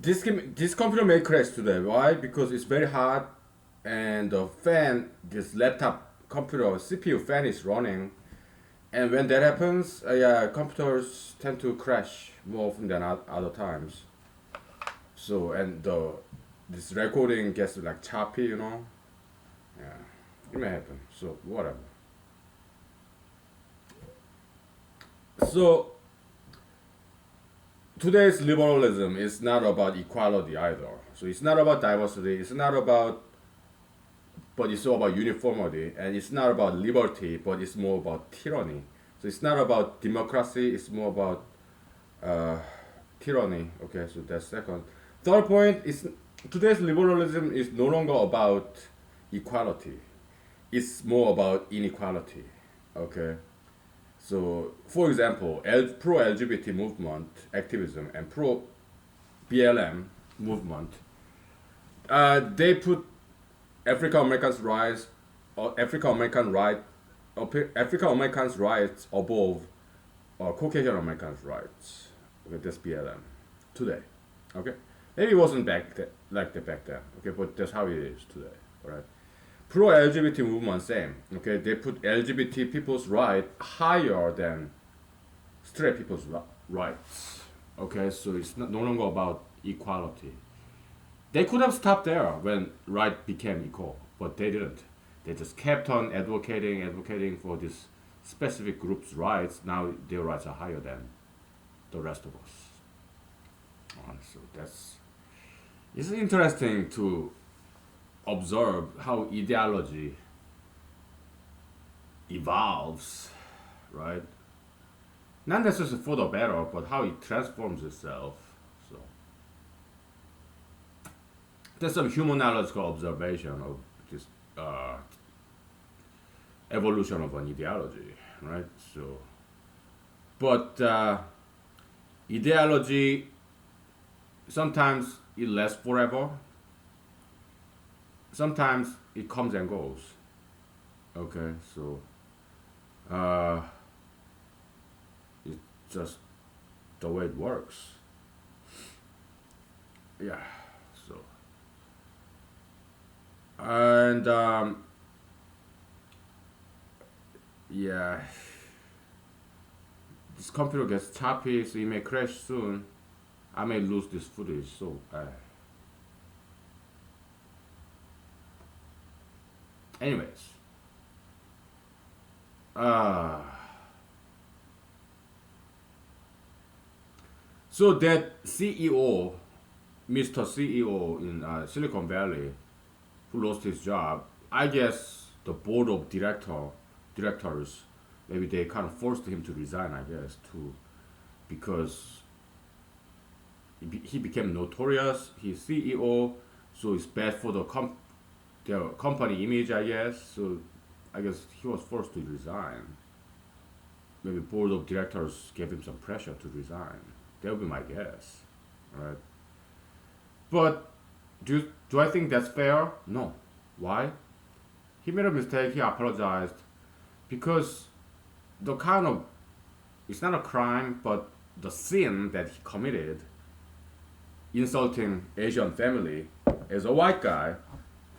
This computer may crash today. Why? Because it's very hot, and the fan, this laptop computer CPU fan is running, and when that happens, yeah, computers tend to crash more often than other times. So and the this recording gets like choppy, you know. Yeah, it may happen. So whatever. So today's liberalism is not about equality either. So it's not about diversity. It's not about, but it's all about uniformity, and it's not about liberty, but it's more about tyranny. So it's not about democracy. It's more about uh, tyranny. Okay, so that's second. Third point is today's liberalism is no longer about equality. It's more about inequality. Okay, so for example, pro LGBT movement activism and pro BLM movement, they put African Americans' rights, or African Americans' rights above Caucasian Americans' rights. Okay, that's BLM today. Okay, maybe it wasn't like that back then. Okay, but that's how it is today. All right. Pro LGBT movement same. Okay, they put LGBT people's right higher than straight people's rights. Okay, so it's no longer about equality. They could have stopped there when right became equal, but they didn't. They just kept on advocating for this specific group's rights. Now their rights are higher than the rest of us. So that's it's interesting to observe how ideology evolves, right? Not necessarily for the better, but how it transforms itself. So there's some humanological observation of this uh, evolution of an ideology, right? So, but ideology sometimes it lasts forever. Sometimes it comes and goes. Okay, so uh, it's just the way it works. Yeah. So and yeah, this computer gets choppy, so it may crash soon. I may lose this footage. So anyways, uh, so that CEO, Mr. CEO in Silicon Valley, who lost his job, I guess the board of directors, maybe they kind of forced him to resign. I guess too, because he became notorious. He's CEO, so it's bad for their company image. I guess so. I guess he was forced to resign. Maybe board of directors gave him some pressure to resign. That would be my guess, right? But do I think that's fair? No. Why? He made a mistake. He apologized because the kind of it's not a crime, but the sin that he committed, insulting Asian family as a white guy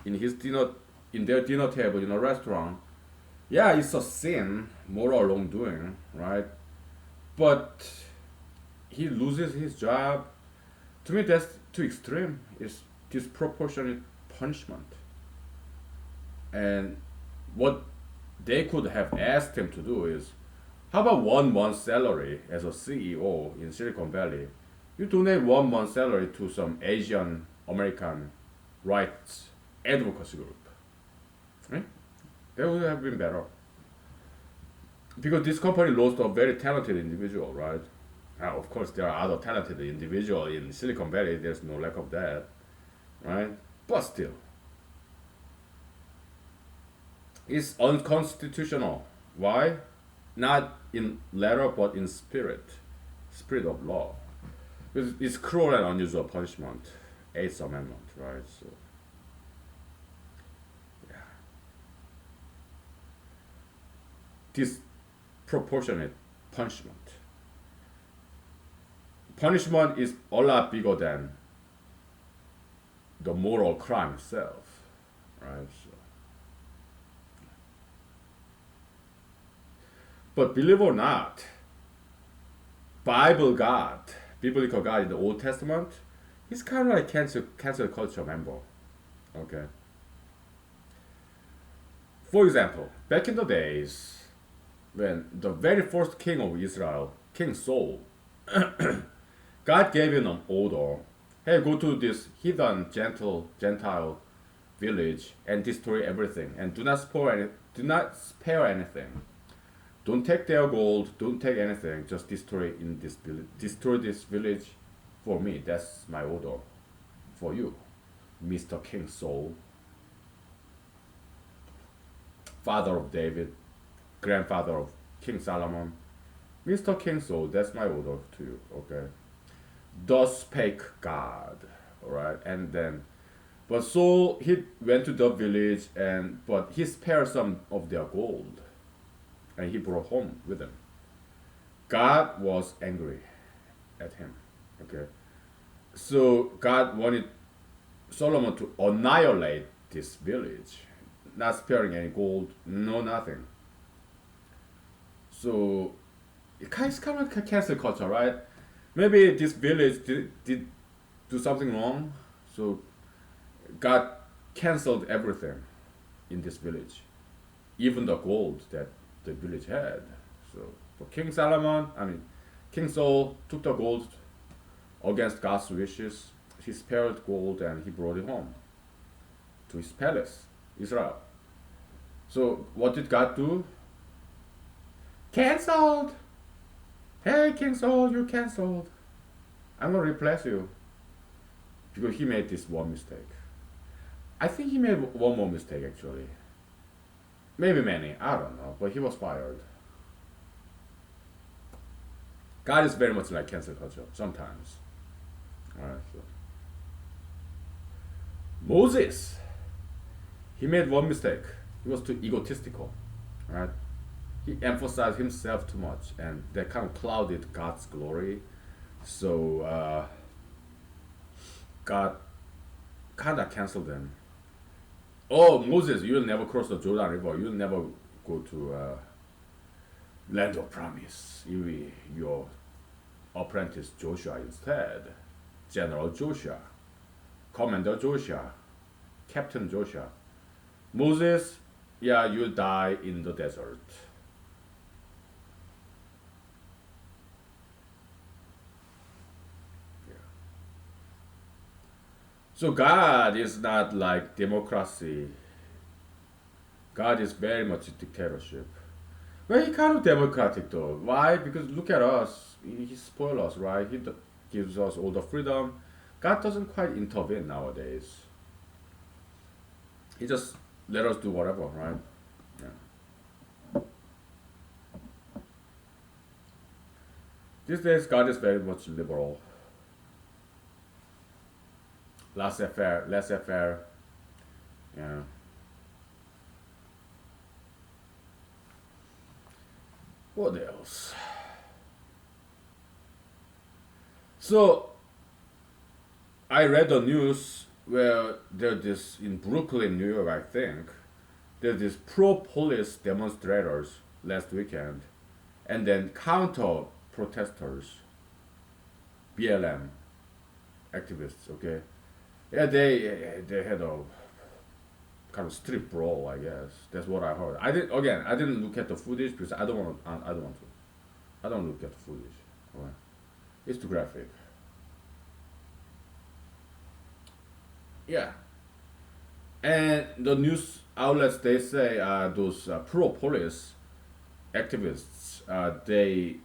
in his dinner in their dinner table in a restaurant. Yeah, it's a sin, moral wrongdoing, right? But he loses his job. To me, that's too extreme. It's disproportionate punishment. And what they could have asked him to do is, how about 1 month salary as a CEO in Silicon Valley? You donate 1 month salary to some Asian American rights advocacy group. Right? That would have been better. Because this company lost a very talented individual, right? Of course, there are other talented individuals in Silicon Valley. There's no lack of that, right? But still, it's unconstitutional. Why? Not in letter, but in spirit of law. Because it's cruel and unusual punishment. Eighth Amendment, right? So, yeah, disproportionate punishment. Punishment is a lot bigger than the moral crime itself, right? So, but believe or not, Bible God, biblical God in the Old Testament, he's kind of like cancel culture member. Okay. For example, back in the days when the very first king of Israel, King Saul, God gave him an order. Hey, go to this heathen Gentile village and destroy everything, and do not spare anything. Don't take their gold. Don't take anything. Just destroy this village for me. That's my order for you, Mr. King Saul, father of David, grandfather of King Solomon. Mr. King Saul, that's my order to you. Okay. Thus spake God. All right, and then, but Saul he went to the village but he spared some of their gold, and he brought home with him. God was angry at him. Okay, so God wanted Solomon to annihilate this village, not sparing any gold, no nothing. So it's kind of like a cancel culture, right? Maybe this village did do something wrong, so God canceled everything in this village, even the gold that the village had. So for King Solomon, I mean, King Saul took the gold against God's wishes. He spared gold and he brought it home to his palace, Israel. So what did God do? Cancelled. Hey, King Saul, you cancelled. I'm gonna replace you because he made this one mistake. I think he made one more mistake actually. Maybe many, I don't know, but he was fired. God is very much like cancel culture sometimes. Alright, so. Moses, he made one mistake. He was too egotistical. Right? He emphasized himself too much, and that kind of clouded God's glory. So God kind of canceled him. Oh, Moses, you'll never cross the Jordan River. You'll never go to land of promise. You be your apprentice Joshua instead. General Joshua, Commander Joshua, Captain Joshua. Moses, yeah, you'll die in the desert. Yeah. So God is not like democracy. God is very much dictatorship. Well, he kind of democratic though. Why? Because look at us. He spoils us, right? Gives us all the freedom. God doesn't quite intervene nowadays. He just let us do whatever, right? Yeah. These days, God is very much liberal. Laissez-faire, laissez-faire. Yeah. What else? So I read the news where there's this in Brooklyn, New York, I think. There's this pro-police demonstrators last weekend, and then counter protesters, BLM activists. Okay, yeah, they had a kind of street brawl, I guess. That's what I heard. I didn't look at the footage because I don't want to. I don't look at the footage. Okay. It's too graphic. Yeah, and the news outlets they say those pro-police activists they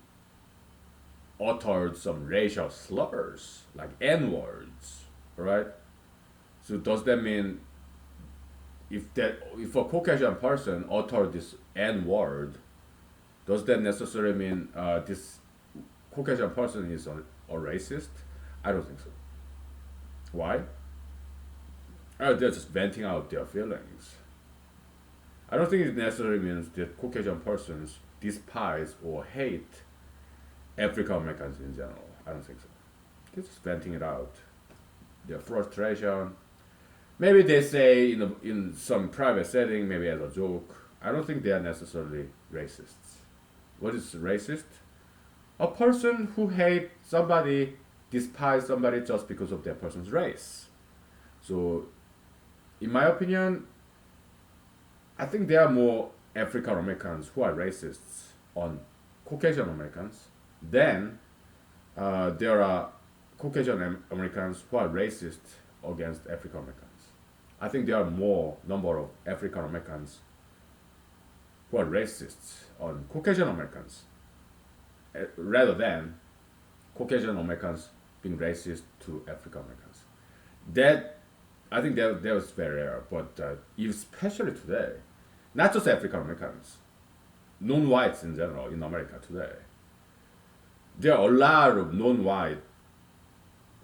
uttered some racial slurs like N words, right? So does that mean if a Caucasian person uttered this N word, does that necessarily mean this Caucasian person is a racist? I don't think so. Why? They're just venting out their feelings. I don't think it necessarily means that Caucasian persons despise or hate African Americans in general. I don't think so. They're just venting it out. Their frustration, maybe they say in some private setting, maybe as a joke. I don't think they are necessarily racists. What is racist? A person who hates somebody, despise somebody just because of their person's race. So, in my opinion, I think there are more African Americans who are racists on Caucasian Americans than there are Caucasian Americans who are racist against African Americans. I think there are more number of African Americans who are racists on Caucasian Americans rather than Caucasian Americans being racist to African Americans. That I think that was very rare, but especially today, not just African Americans, non-whites in general in America today. There are a lot of non-white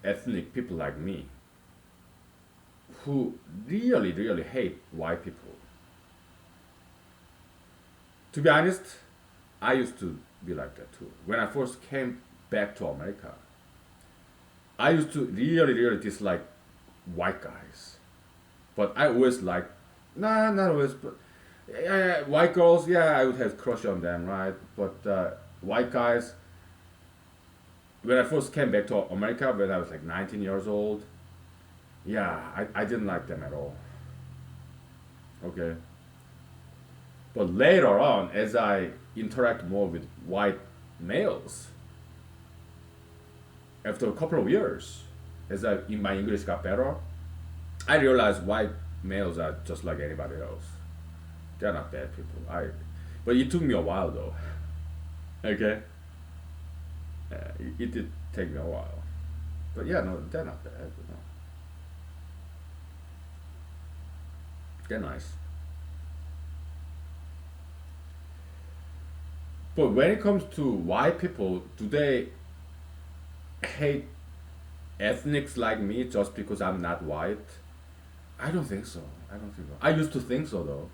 ethnic people like me who really, really hate white people. To be honest, I used to be like that too. When I first came back to America, I used to really, really dislike white guys. But I always liked, nah, not always, but white girls, yeah, I would have crush on them, right? But white guys, when I first came back to America when I was like 19 years old, yeah, I didn't like them at all. Okay. But later on, as I interact more with white males, after a couple of years, in my English got better, I realized white males are just like anybody else. They're not bad people. But it took me a while though. Okay. It did take me a while. But yeah, no, they're not bad. No. They're nice. But when it comes to white people, do they hate ethnics like me just because I'm not white? I don't think so. I don't think so. I used to think so though.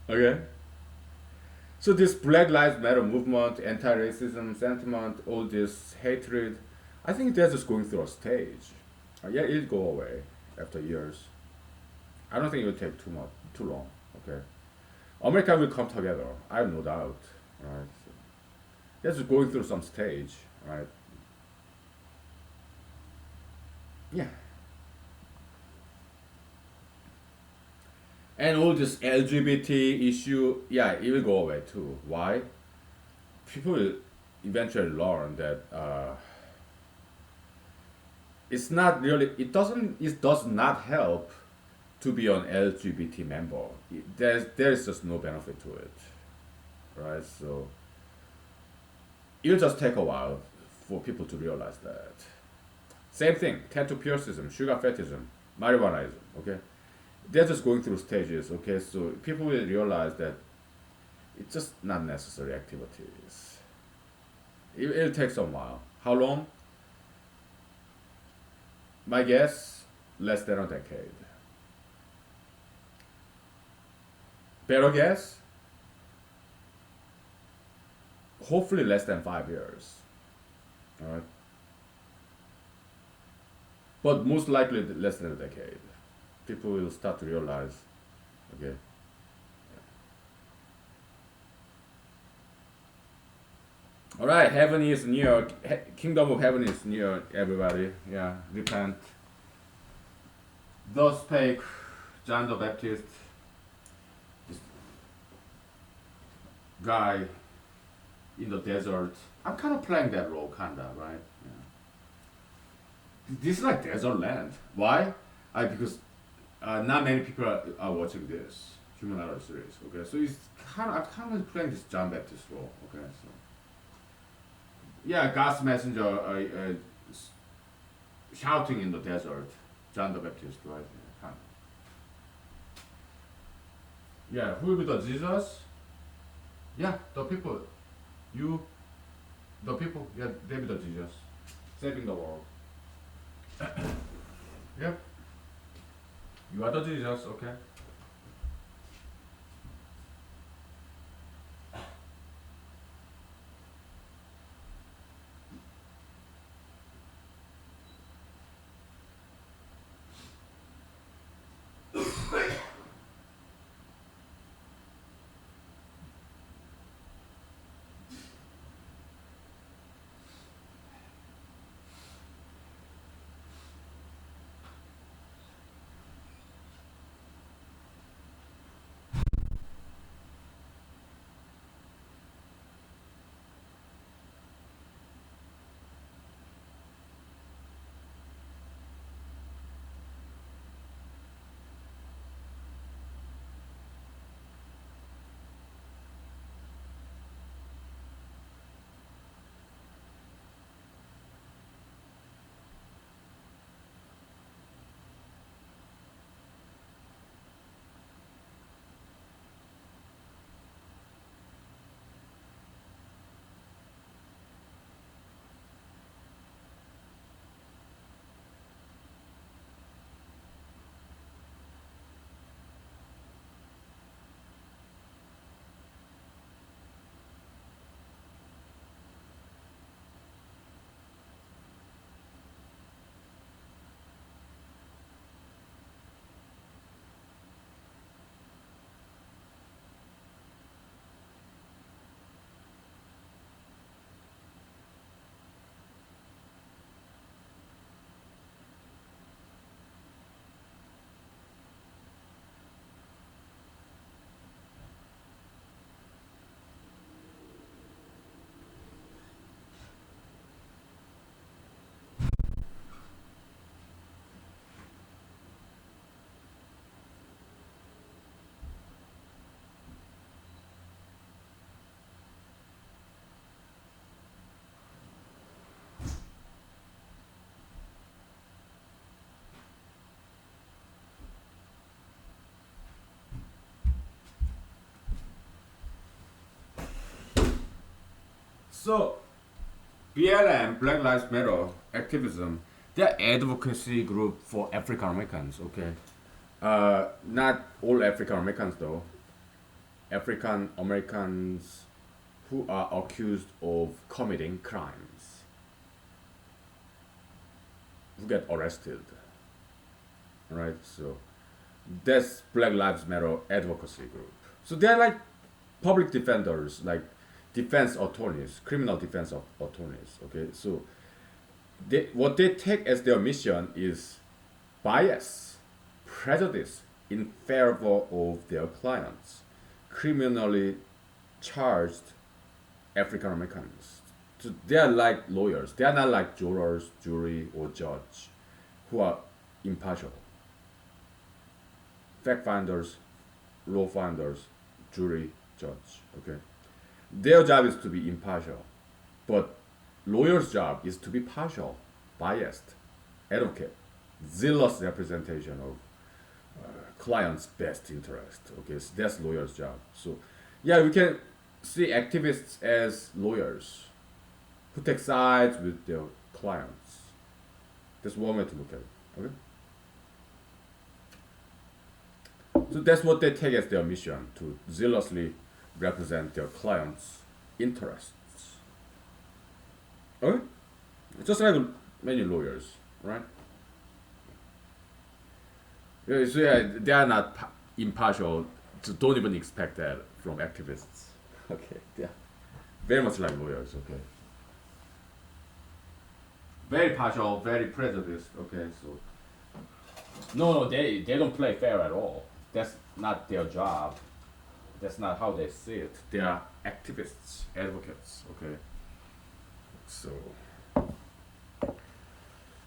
Okay. So this Black Lives Matter movement, anti-racism sentiment, all this hatred, I think they're just going through a stage. Yeah, it'll go away after years. I don't think it will take too long. Okay. America will come together. I have no doubt. Right. So they're just going through some stage. Right. Yeah. And all this LGBT issue, yeah, it will go away too. Why? People will eventually learn that it does not help to be an LGBT member. There's just no benefit to it, right? So it'll just take a while for people to realize that. Same thing, tattoo piercism, sugar fetishism, marijuanaism, okay? They're just going through stages, okay? So people will realize that it's just not necessary activities. It'll take some while. How long? My guess, less than a decade. Better guess? Hopefully less than 5 years. Alright? But most likely less than a decade. People will start to realize, okay. Alright, heaven is near. Kingdom of heaven is near, everybody. Yeah, repent. Thus spake John the Baptist, this guy in the desert. I'm kind of playing that role, kinda, right? Yeah. This is like desert land. Why? Because not many people are watching this humanology series. Okay, so I'm kind of playing this John Baptist role. Okay, so yeah, God's messenger shouting in the desert, John the Baptist, right? Yeah, kind of. Yeah, who will be the Jesus? Yeah, the people. You, the people. Yeah, they be the Jesus, saving the world. Yeah. You are the Jesus, okay? So BLM, Black Lives Matter activism, they're advocacy group for African Americans. Okay, not all African Americans though. African Americans who are accused of committing crimes, who get arrested. Right. So that's Black Lives Matter advocacy group. So they're like public defenders, like defense attorneys, criminal defense attorneys. Okay, so what they take as their mission is bias, prejudice in favor of their clients, criminally charged African Americans. So they are like lawyers. They are not like jurors, jury, or judge, who are impartial. Fact finders, law finders, jury, judge. Okay, their job is to be impartial, but lawyer's job is to be partial, biased, advocate, zealous representation of client's best interest. Okay, so that's lawyer's job. So, yeah, we can see activists as lawyers who take sides with their clients. That's one way to look at it. Okay. So that's what they take as their mission, to zealously represent their clients' interests. Okay? Just like many lawyers, right? Yeah, so yeah, they are not impartial. So don't even expect that from activists. Okay, yeah, very much like lawyers. Okay, very partial, very prejudiced. Okay, so no, they don't play fair at all. That's not their job. That's not how they see it. They are activists, advocates. Okay, so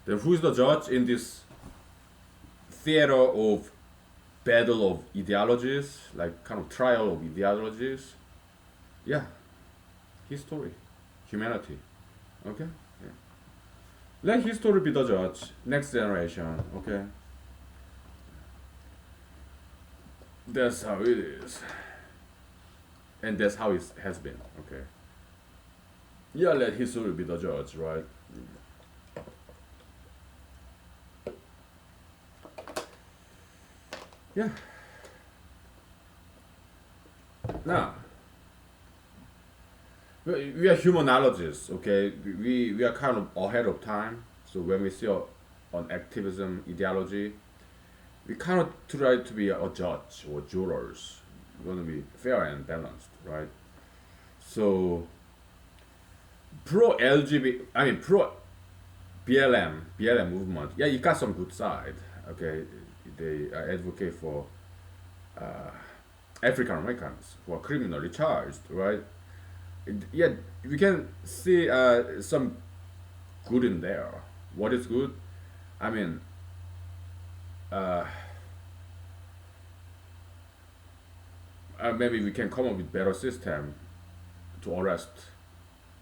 then who is the judge in this theater of battle of ideologies, like kind of trial of ideologies? Yeah, history, humanity. Okay, yeah. Let history be the judge. Next generation. Okay, that's how it is, and that's how it has been. Okay. Yeah, let history be the judge, right? Yeah. Now, we are humanologists, okay? We are kind of ahead of time. So when we see on activism ideology, we kind of try to be a judge or jurors. We want to be fair and balanced, right? So pro LGBT, I mean pro BLM movement. Yeah, you got some good side. Okay, they advocate for African Americans who are criminally charged, right? Yeah, we can see some good in there. What is good? I mean, uh, maybe we can come up with better system to arrest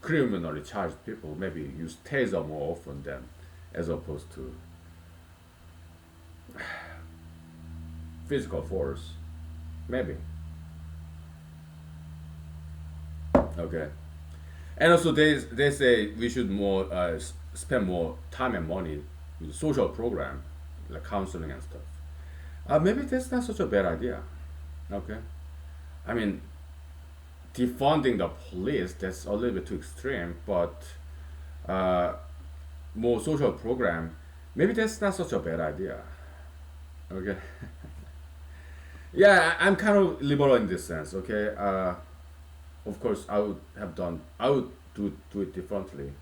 criminally charged people. Maybe use taser more often than as opposed to physical force. Maybe. Okay. And also they say we should more spend more time and money with social program like counseling and stuff. Maybe that's not such a bad idea. Okay. I mean, defunding the police, that's a little bit too extreme, but uh, more social program, maybe that's not such a bad idea. Okay. Yeah, I'm kind of liberal in this sense. Okay. Of course, I would do it differently.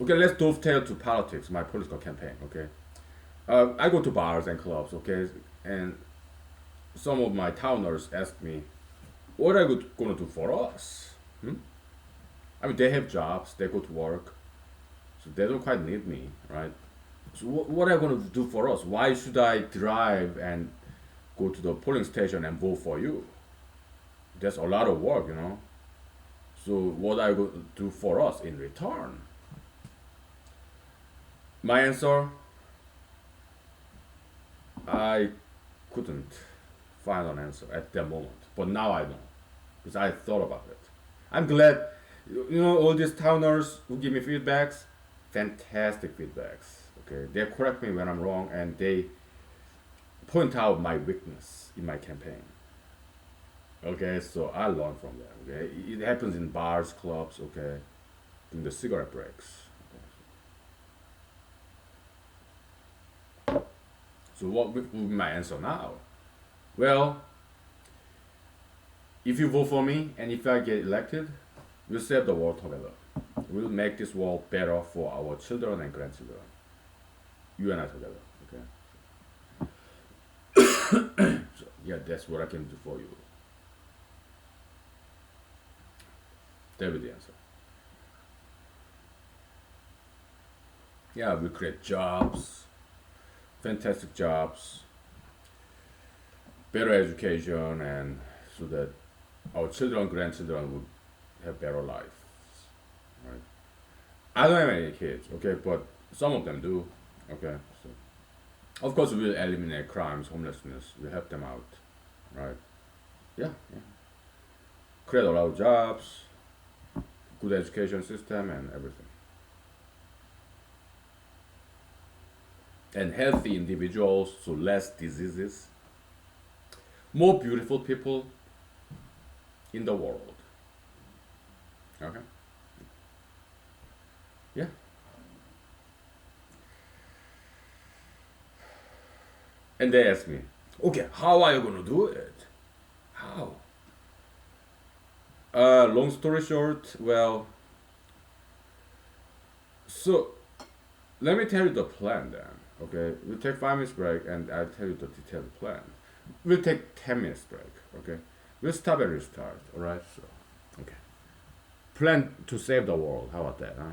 Okay, let's dovetail to politics, my political campaign. Okay. I go to bars and clubs. Okay, and some of my towners ask me, what are you gonna do for us? Hmm? I mean, they have jobs, they go to work, so they don't quite need me, right? So what are you gonna do for us? Why should I drive and go to the polling station and vote for you? That's a lot of work, you know. So what are you going to do for us in return? My answer, I couldn't find an answer at that moment, but now I know. because I thought about it. I'm glad, all these towners who give me feedbacks, fantastic feedbacks. Okay, they correct me when I'm wrong and they point out my weakness in my campaign. Okay, so I learn from them. Okay, it happens in bars, clubs. Okay, in the cigarette breaks. So what would be my answer now? Well, if you vote for me and if I get elected, we'll save the world together. We'll make this world better for our children and grandchildren. You and I together. Okay. So yeah, that's what I can do for you. That will be the answer. Yeah, we create jobs, fantastic jobs, better education, and so that our children, grandchildren would have better lives. Right? I don't have any kids, okay, but some of them do. Okay, so of course we'll eliminate crimes, homelessness. We will help them out, right? Yeah, yeah. Create a lot of jobs, good education system, and everything. And healthy individuals, so less diseases, more beautiful people in the world. Okay. Yeah. And they ask me, okay, how are you gonna do it? How? Long story short, well, so let me tell you the plan then. Okay, we'll take 5 minutes break and I'll tell you the detailed plan. We'll take 10 minutes break. Okay, we'll stop and restart. All right. So, okay. Plan to save the world. How about that? Huh?